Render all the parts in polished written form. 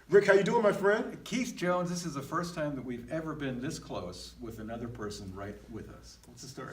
Rick, how you doing, my friend? Keith Jones, this is the first time that we've ever been this close with another person right with us. What's the story?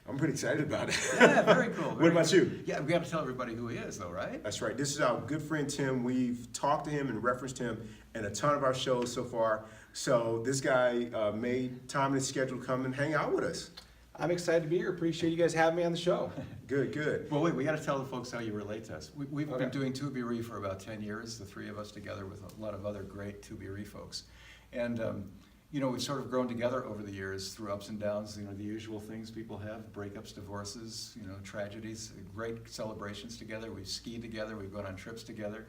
I'm pretty excited about it. Yeah, very cool. What about you? Yeah, we got to tell everybody who he is, though, right? That's right. This is our good friend Tim. We've talked to him and referenced him in a ton of our shows so far. So this guy made time in his schedule to come and hang out with us. I'm excited to be here. Appreciate you guys having me on the show. Good, good. Well, wait, we got to tell the folks how you relate to us. We've Okay. been doing ToBeRe for about 10 years, the three of us together with a lot of other great ToBeRe folks. And, you know, we've sort of grown together over the years through ups and downs, you know, the usual things people have, breakups, divorces, you know, tragedies, great celebrations together. We've skied together, we've gone on trips together,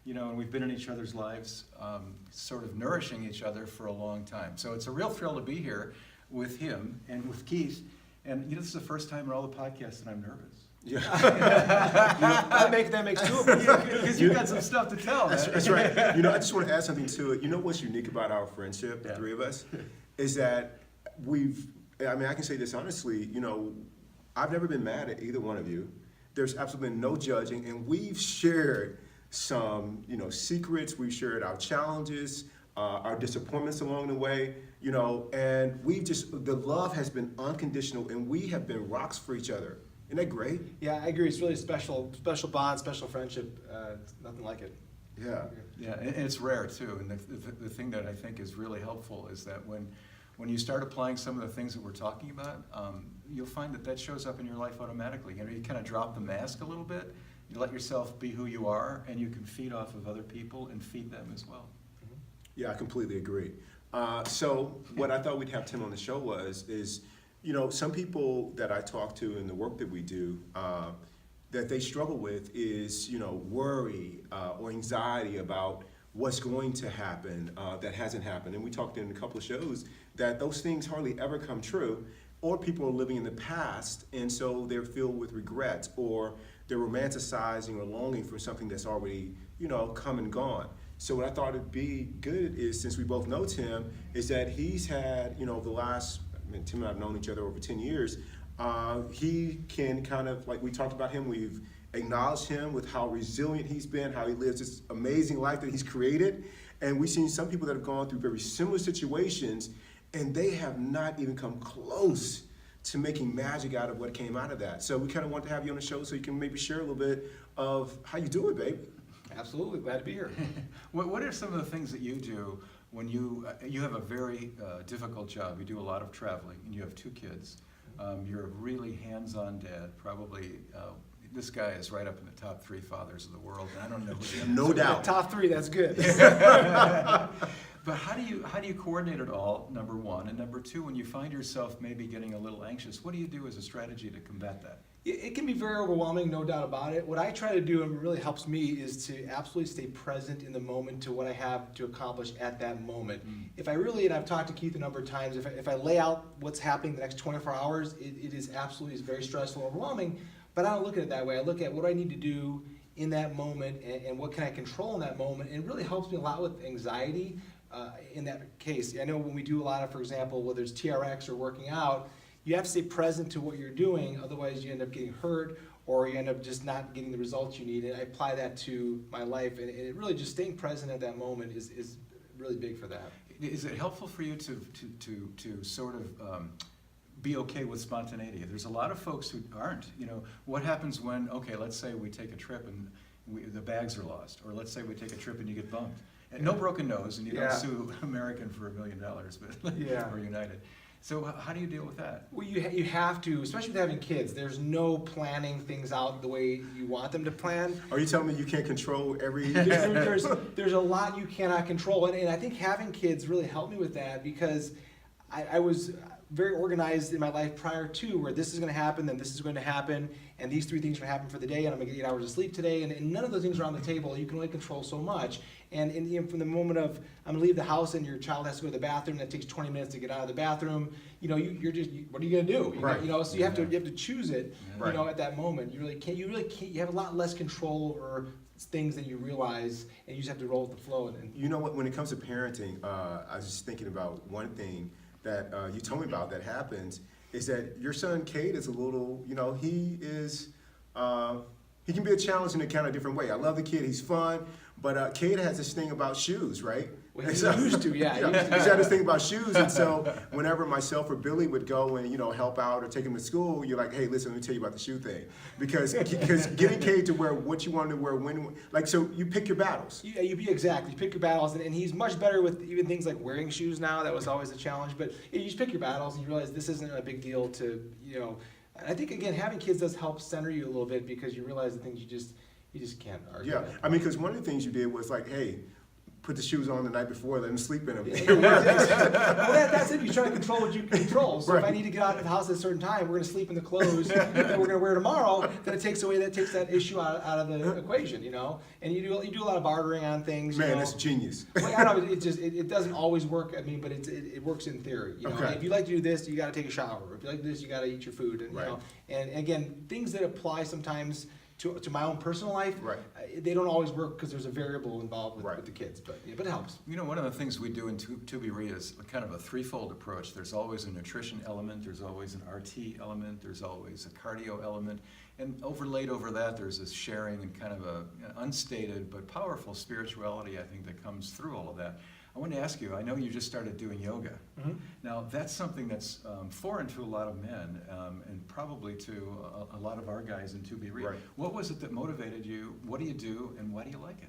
you know, and we've been in each other's lives, sort of nourishing each other for a long time. So it's a real thrill to be here with him and with Keith. And you know, this is the first time in all the podcasts that I'm nervous. Yeah. that makes two of us. Because you've got some stuff to tell. That's right. You know, I just want to add something to it. You know what's unique about our friendship, the Yeah. three of us, is that I can say this honestly, you know, I've never been mad at either one of you. There's absolutely been no judging, and we've shared some, you know, secrets. We've shared our challenges, our disappointments along the way, you know, and the love has been unconditional, and we have been rocks for each other. Isn't that great? Yeah, I agree. It's really special bond, special friendship. Nothing like it. Yeah. Yeah, and it's rare too. And the thing that I think is really helpful is that when you start applying some of the things that we're talking about, you'll find that shows up in your life automatically. You know, you kind of drop the mask a little bit. You let yourself be who you are, and you can feed off of other people and feed them as well. Yeah, I completely agree. So what I thought we'd have Tim on the show is, you know, some people that I talk to in the work that we do, that they struggle with is, you know, worry or anxiety about what's going to happen that hasn't happened. And we talked in a couple of shows that those things hardly ever come true, or people are living in the past, and so they're filled with regrets, or they're romanticizing or longing for something that's already, you know, come and gone. So what I thought it'd be good is, since we both know Tim, is that he's had, you know, Tim and I have known each other over 10 years. He can kind of, like we talked about him, we've acknowledged him with how resilient he's been, how he lives this amazing life that he's created. And we've seen some people that have gone through very similar situations, and they have not even come close to making magic out of what came out of that. So we kind of want to have you on the show so you can maybe share a little bit of how you do it, babe. Absolutely, glad to be here. What are some of the things that you do when you have a very difficult job? You do a lot of traveling, and you have two kids. You're a really hands-on dad. Probably this guy is right up in the top 3 fathers of the world. And I don't know who the other No doubt. Top 3, that's good. But how do you coordinate it all, number one? And number two, when you find yourself maybe getting a little anxious, what do you do as a strategy to combat that? It can be very overwhelming, no doubt about it. What I try to do, and it really helps me, is to absolutely stay present in the moment to what I have to accomplish at that moment. If I really, and I've talked to Keith a number of times, if I lay out what's happening the next 24 hours, it is absolutely very stressful and overwhelming, but I don't look at it that way. I look at what do I need to do in that moment, and what can I control in that moment, and it really helps me a lot with anxiety in that case. I know when we do a lot of, for example, whether it's TRX or working out, you have to stay present to what you're doing, otherwise you end up getting hurt, or you end up just not getting the results you need. And I apply that to my life, and it really just staying present at that moment is really big for that. Is it helpful for you to sort of be okay with spontaneity? There's a lot of folks who aren't. You know, what happens when, okay, let's say we take a trip and the bags are lost, or let's say we take a trip and you get bumped. And no broken nose, and you don't sue American for $1 million, but or United. So how do you deal with that? Well, you have to, especially with having kids. There's no planning things out the way you want them to plan. Are you telling me you can't control every... There's a lot you cannot control, and I think having kids really helped me with that, because I was very organized in my life prior to, where this is going to happen, then this is going to happen, and these 3 things are going to happen for the day, and I'm going to get 8 hours of sleep today, and none of those things are on the table. You can only control so much. And from the moment of I'm going to leave the house and your child has to go to the bathroom, that takes 20 minutes to get out of the bathroom. You're just what are you going to do? Right. So you have to choose it. Right. At that moment, you really can't. You have a lot less control over things than you realize, and you just have to roll with the flow. And You know what? When it comes to parenting, I was just thinking about one thing that you told me about that happens is that your son Cade is a little, he is, he can be a challenge in a kind of different way. I love the kid; he's fun, but Cade has this thing about shoes, right? Well, he used to, yeah. He's had this thing about shoes, and so whenever myself or Billy would go and help out or take him to school, you're like, hey, listen, let me tell you about the shoe thing, because getting Cade to wear what you want him to wear when, so you pick your battles. Yeah, you pick your battles, and he's much better with even things like wearing shoes now. That was always a challenge, but you just pick your battles, and you realize this isn't a big deal to. I think again, having kids does help center you a little bit, because you realize the things you just can't argue. Yeah, I mean, because one of the things you did was like, hey, put the shoes on the night before, let him sleep in them. Well, that's it. You try to control what you can control. So Right. if I need to get out of the house at a certain time, we're going to sleep in the clothes that we're going to wear tomorrow. Then it takes that issue out of the equation, And you do a lot of bartering on things. Man, that's genius. Well, I know it doesn't always work. I mean, but it works in theory. Okay. If you like to do this, you got to take a shower. If you like to do this, you got to eat your food. And Right. and again, things that apply sometimes to my own personal life, Right. They don't always work because there's a variable involved with, Right. with the kids. But it helps. One of the things we do in ToBeRe is kind of a threefold approach. There's always a nutrition element, there's always an RT element, there's always a cardio element, and overlaid over that there's this sharing and kind of an unstated but powerful spirituality, I think, that comes through all of that. I wanted to ask you, I know you just started doing yoga. Mm-hmm. Now, that's something that's foreign to a lot of men, and probably to a lot of our guys in ToBeRe. Right. What was it that motivated you? What do you do, and why do you like it?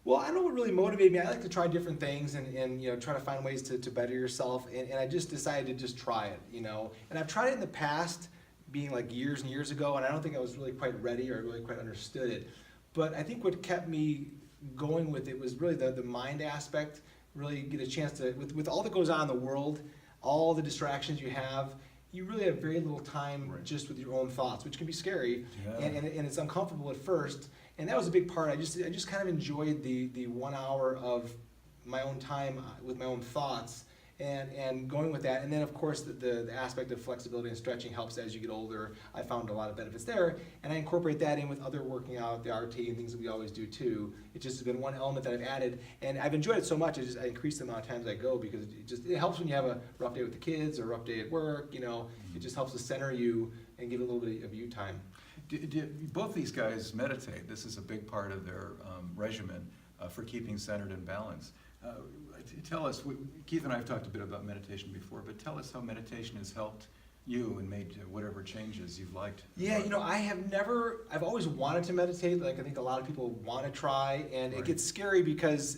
Well, I know what really motivated me. I like to try different things and try to find ways to better yourself. And I just decided to just try it, And I've tried it in the past, being like years and years ago, and I don't think I was really quite ready or really quite understood it. But I think what kept me going with it was really the mind aspect. Really get a chance to, with all that goes on in the world, all the distractions you have, you really have very little time Right. just with your own thoughts, which can be scary, Yeah. and it's uncomfortable at first. And that was a big part. I just kind of enjoyed the 1 hour of my own time with my own thoughts and going with that. And then of course the aspect of flexibility and stretching helps as you get older. I found a lot of benefits there, and I incorporate that in with other working out, the RT and things that we always do too. It just has been one element that I've added, and I've enjoyed it so much. I increase the amount of times I go, because it helps when you have a rough day with the kids or a rough day at work. It just helps to center you and give a little bit of you time. Both these guys meditate. This is a big part of their regimen for keeping centered and balanced. Tell us, Keith and I have talked a bit about meditation before, but tell us how meditation has helped you and made whatever changes you've liked. Yeah, I've always wanted to meditate, like I think a lot of people want to try, and Right. it gets scary because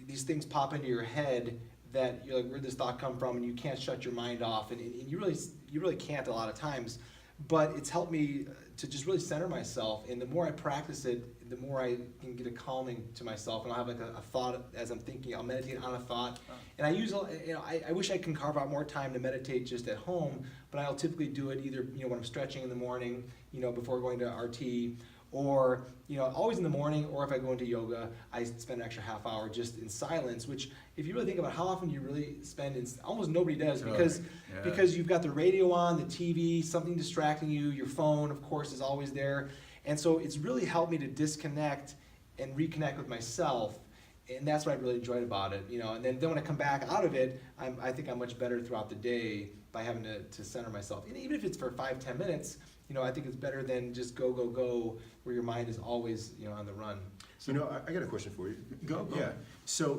these things pop into your head that you're like, where'd this thought come from, and you can't shut your mind off, and you really can't a lot of times. But it's helped me to just really center myself, and the more I practice it, the more I can get a calming to myself, and I'll have like a thought as I'm thinking. I'll meditate on a thought, and I wish I can carve out more time to meditate just at home, but I'll typically do it either when I'm stretching in the morning, before going to RT, or always in the morning, or if I go into yoga, I spend an extra half hour just in silence, which if you really think about how often you really spend almost nobody does, because you've got the radio on, the TV, something distracting you, your phone of course is always there, and so it's really helped me to disconnect and reconnect with myself, and that's what I really enjoyed about it, and then when I come back out of it, I think I'm much better throughout the day by having to center myself, and even if it's for 5-10 minutes, I think it's better than just go, where your mind is always, on the run. I got a question for you. Go. Yeah. So,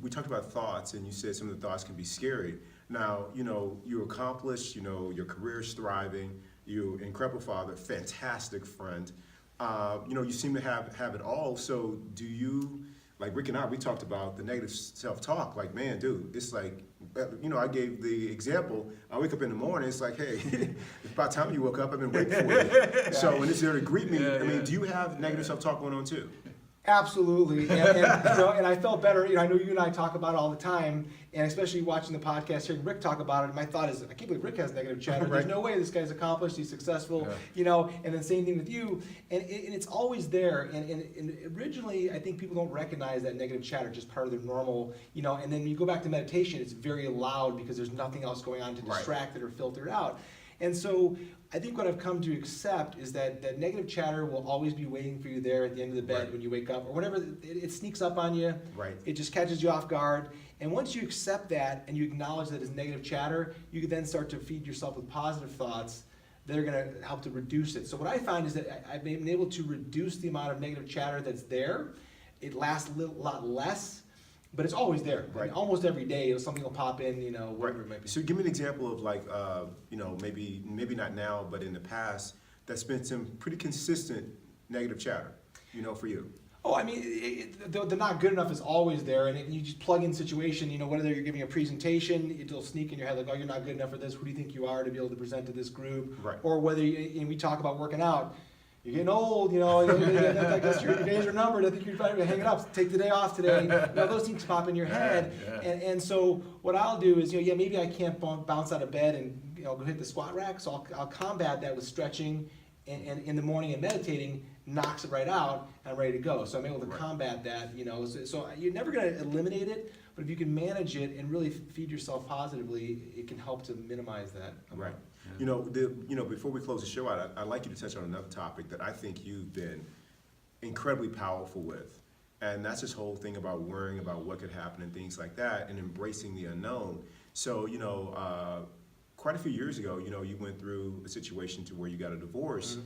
we talked about thoughts, and you said some of the thoughts can be scary. Now, you're accomplished, your career's thriving, you're an incredible father, fantastic friend. You seem to have it all. So do you, like Rick and I, we talked about the negative self-talk. Like, man, dude, it's like, I gave the example. I wake up in the morning, it's like, hey, it's about time you woke up. I've been waiting for you. So when it's there to greet me, do you have negative self-talk going on too? Absolutely, and I felt better. I know you and I talk about it all the time, and especially watching the podcast, hearing Rick talk about it. My thought is, I can't believe Rick has negative chatter. Right. There's no way this guy's accomplished. He's successful. Yeah. And then same thing with you, and it's always there. And originally, I think people don't recognize that negative chatter, just part of their normal. And then you go back to meditation, it's very loud because there's nothing else going on to distract it or filter it out. And so I think what I've come to accept is that negative chatter will always be waiting for you there at the end of the bed when you wake up, or whenever it sneaks up on you. Right. It just catches you off guard. And once you accept that and you acknowledge that it's negative chatter, you can then start to feed yourself with positive thoughts that are going to help to reduce it. So what I find is that I've been able to reduce the amount of negative chatter that's there. It lasts a lot less. But it's always there. Right. And almost every day, something will pop in, whatever it might be. So give me an example of like, maybe not now, but in the past, that's been some pretty consistent negative chatter, for you. Oh, I mean, the not good enough is always there, and you just plug in situation, whether you're giving a presentation, it'll sneak in your head like, oh, you're not good enough for this, who do you think you are to be able to present to this group? Right. Or whether, we talk about working out, you're getting old, I guess your days are numbered, I think you're probably hanging up, take the day off today, those things pop in your head, and so what I'll do is, maybe I can't bounce out of bed and, go hit the squat rack, so I'll combat that with stretching, and in the morning and meditating knocks it right out, and I'm ready to go, so I'm able to combat that, so you're never going to eliminate it, but if you can manage it and really feed yourself positively, it can help to minimize that. Right. Before we close the show out, I'd like you to touch on another topic that I think you've been incredibly powerful with, and that's this whole thing about worrying about what could happen and things like that, and embracing the unknown. So, quite a few years ago, you went through a situation to where you got a divorce,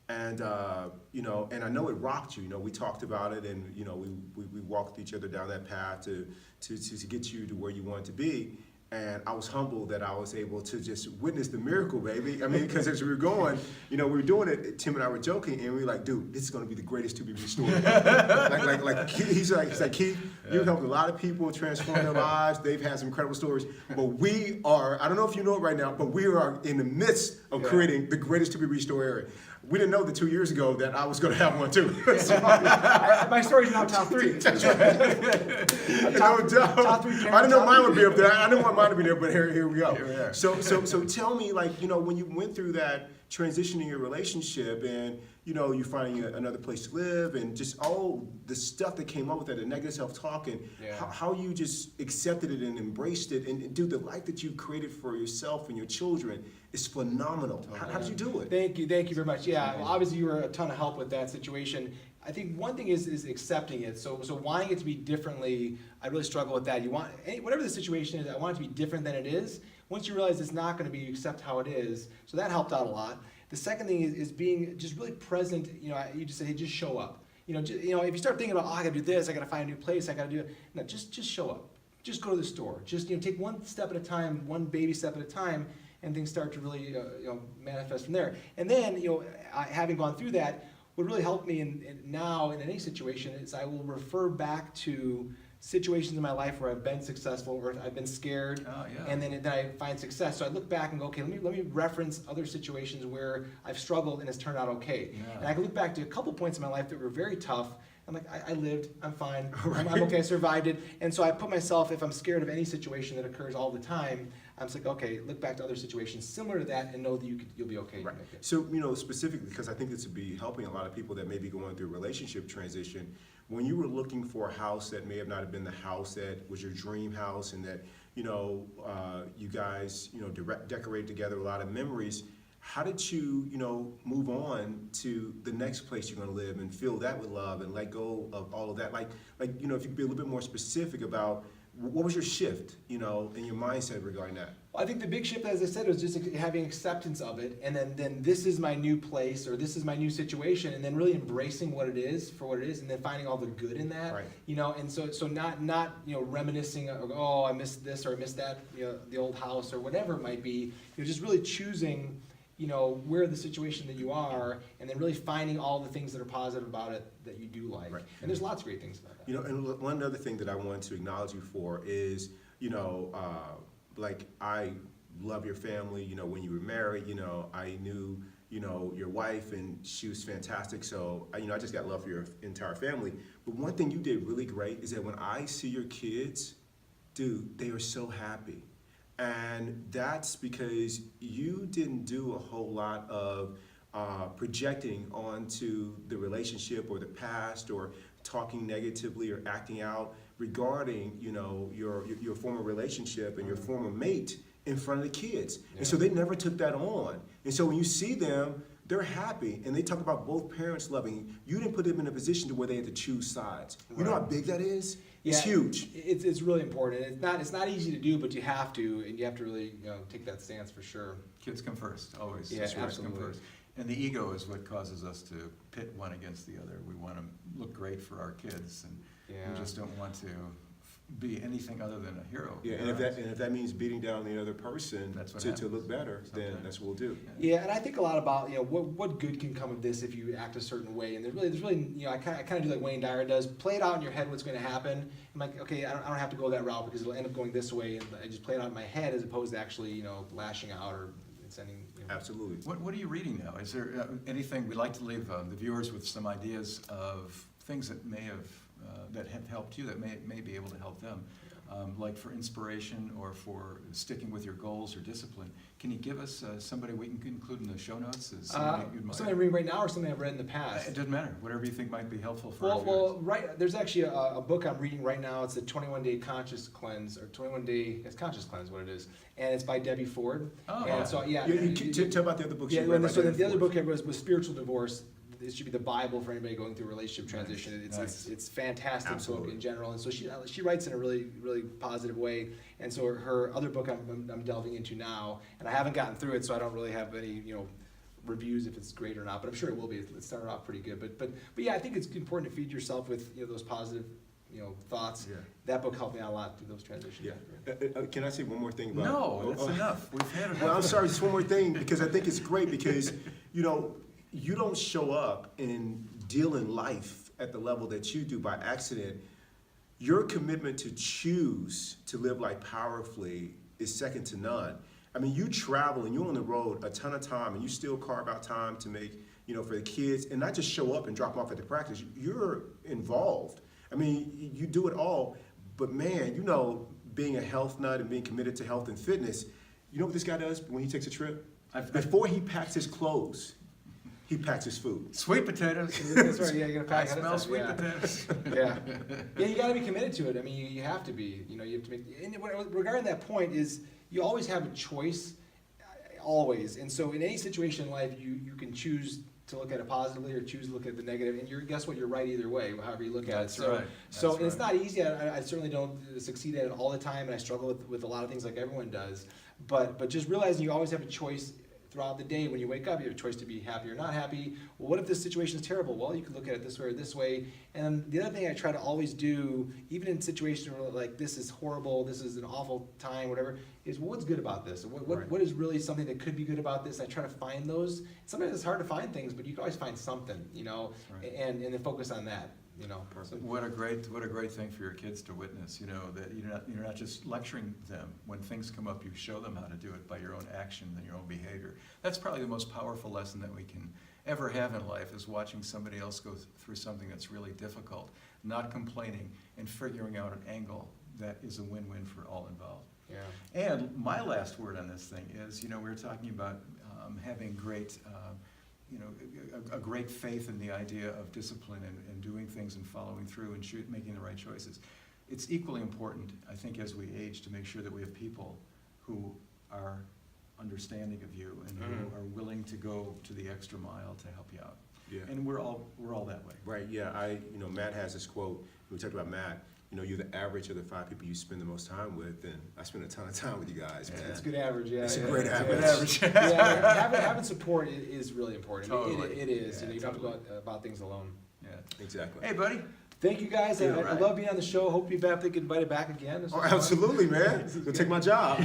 and and I know it rocked you. We talked about it, and we walked each other down that path to get you to where you wanted to be. And I was humbled that I was able to just witness the miracle, baby. I mean, because as we were going, we were doing it, Tim and I were joking, and we were like, dude, this is going to be the greatest ToBeRe story. He's like, Keith, you've helped a lot of people transform their lives. They've had some incredible stories. But we are, I don't know if you know it right now, but we are in the midst of creating the greatest ToBeRe story. We didn't know that 2 years ago that I was going to have one too. My story's now top three. Top three. I didn't know mine would be up there. I didn't want mine to be there, but here we go. Here we are. So tell me, when you went through that transition in your relationship, and you finding another place to live, and just all the stuff that came up with that, the negative self-talk, and how you just accepted it and embraced it, and dude, the life that you created for yourself and your children is phenomenal. How did you do it? Thank you very much. Yeah, well, obviously you were a ton of help with that situation. I think one thing is accepting it. So wanting it to be differently, I really struggle with that. You want whatever the situation is, I want it to be different than it is. Once you realize it's not going to be, you accept how it is. So that helped out a lot. The second thing is being just really present. You just say, hey, just show up. If you start thinking about, oh, I got to do this, I got to find a new place, I got to do it. No, just show up. Just go to the store. Just take one step at a time, one baby step at a time, and things start to really manifest from there. And then having gone through that, what really helped me now in any situation is I will refer back to situations in my life where I've been successful or I've been scared, and then I find success. So I look back and go, okay, let me reference other situations where I've struggled and it's turned out okay. And I can look back to a couple points in my life that were very tough. I'm like, I lived, I'm fine, I'm okay, I survived it. And so I put myself, if I'm scared of any situation that occurs all the time, I'm just like, okay, look back to other situations similar to that and know that you'll be okay. Right. So, specifically, because I think this would be helping a lot of people that may be going through a relationship transition, when you were looking for a house that may have not been the house that was your dream house, and that, you guys, decorated together a lot of memories, how did you, move on to the next place you're going to live and fill that with love and let go of all of that? If you could be a little bit more specific about what was your shift, in your mindset regarding that? Well, I think the big shift, as I said, was just having acceptance of it, and then this is my new place, or this is my new situation, and then really embracing what it is for what it is, and then finding all the good in that. Right. And so not reminiscing, oh, I missed this or I missed that, the old house or whatever it might be. Just really choosing where the situation that you are, and then really finding all the things that are positive about it that you do like. Right. And there's lots of great things about that. And one other thing that I wanted to acknowledge you for is, I love your family. When you were married, I knew your wife, and she was fantastic. So, I just got love for your entire family. But one thing you did really great is that when I see your kids, dude, they are so happy. And that's because you didn't do a whole lot of projecting onto the relationship or the past, or talking negatively or acting out regarding, your former relationship and your former mate in front of the kids. Yeah. And so they never took that on. And so when you see them, they're happy, and they talk about both parents loving. You didn't put them in a position to where they had to choose sides. You know how big that is? It's huge. It's really important. It's not easy to do, but you have to, and you have to really take that stance for sure. Kids come first, always. Yeah, Kids come absolutely. first. And the ego is what causes us to pit one against the other. We want to look great for our kids, and Yeah. we just don't want to be anything other than a hero. Yeah, and if that means beating down the other person That's what to happens look better, then sometimes. that's what we'll do. Yeah, and I think a lot about what good can come of this if you act a certain way. And there's really I kind of do like Wayne Dyer does. Play it out in your head what's going to happen. I'm like, okay, I don't have to go that route because it'll end up going this way, and I just play it out in my head as opposed to actually lashing out or sending. Absolutely. What are you reading now? Is there anything, we'd like to leave the viewers with some ideas of things that may have, that have helped you, that may be able to help them, like for inspiration or for sticking with your goals or discipline. Can you give us somebody we can include in the show notes? As somebody you'd admire? Something I'm reading right now or something I've read in the past? It doesn't matter. Whatever you think might be helpful for our viewers. Well, right. There's actually a book I'm reading right now. It's the 21-Day Conscious Cleanse, or 21-Day, it's Conscious Cleanse, what it is, and it's by Debbie Ford. Oh, and so Tell about the other books. Yeah, you read so by the Debbie other Ford. book was Spiritual Divorce. It should be the Bible for anybody going through a relationship transition. It's fantastic Absolutely. book in general, and so she writes in a really positive way. And so her other book I'm delving into now, and I haven't gotten through it, so I don't really have any reviews if it's great or not. But I'm sure it will be. It started off pretty good, but yeah, I think it's important to feed yourself with those positive thoughts. Yeah. That book helped me out a lot through those transitions. Yeah. Can I say one more thing about? No, that's enough. We've had enough. Well, I'm sorry, just one more thing, because I think it's great because, you don't show up and deal in life at the level that you do by accident. Your commitment to choose to live life powerfully is second to none. I mean, you travel and you're on the road a ton of time, and you still carve out time to make, for the kids, and not just show up and drop them off at the practice. You're involved. I mean, you do it all, but man, being a health nut and being committed to health and fitness, you know what this guy does when he takes a trip? Before he packs his clothes, he packs his food. Sweet potatoes. That's right. Yeah, you gotta I pack. smell sweet potatoes. Yeah, you got to be committed to it. I mean, you have to be. You have to make. And regarding that point, is you always have a choice, always. And so, in any situation in life, you can choose to look at it positively or choose to look at the negative. And guess what? You're right either way, however you look at That's it. So, right. so That's and it's right. not easy. I certainly don't succeed at it all the time, and I struggle with a lot of things like everyone does. But just realizing you always have a choice. Throughout the day, when you wake up, you have a choice to be happy or not happy. Well, what if this situation is terrible? Well, you can look at it this way or this way. And the other thing I try to always do, even in situations where like this is horrible, this is an awful time, whatever, is what's good about this? What is really something that could be good about this? I try to find those. Sometimes it's hard to find things, but you can always find something, Right. and then focus on that. So, What a great thing for your kids to witness. That you're not just lecturing them. When things come up, you show them how to do it by your own action and your own behavior. That's probably the most powerful lesson that we can ever have in life, is watching somebody else go through something that's really difficult, not complaining, and figuring out an angle that is a win-win for all involved. yeah. And my last word on this thing is, we were talking about having great. A great faith in the idea of discipline and doing things and following through and making the right choices. It's equally important, I think, as we age, to make sure that we have people who are understanding of you and who are willing to go to the extra mile to help you out. Yeah. And we're all that way. Right, yeah, Matt has this quote, we talked about Matt, you're the average of the 5 people you spend the most time with, and I spend a ton of time with you guys, man. It's a good average, yeah. It's a yeah, great it's average. good yeah, having support is really important. Totally. It is. Yeah, You don't have to totally. go about things alone. Yeah. Exactly. Hey, buddy. Thank you guys. Yeah, I right. love being on the show. Hope you get invited back again. This Oh, was fun. absolutely, man. Go take my job.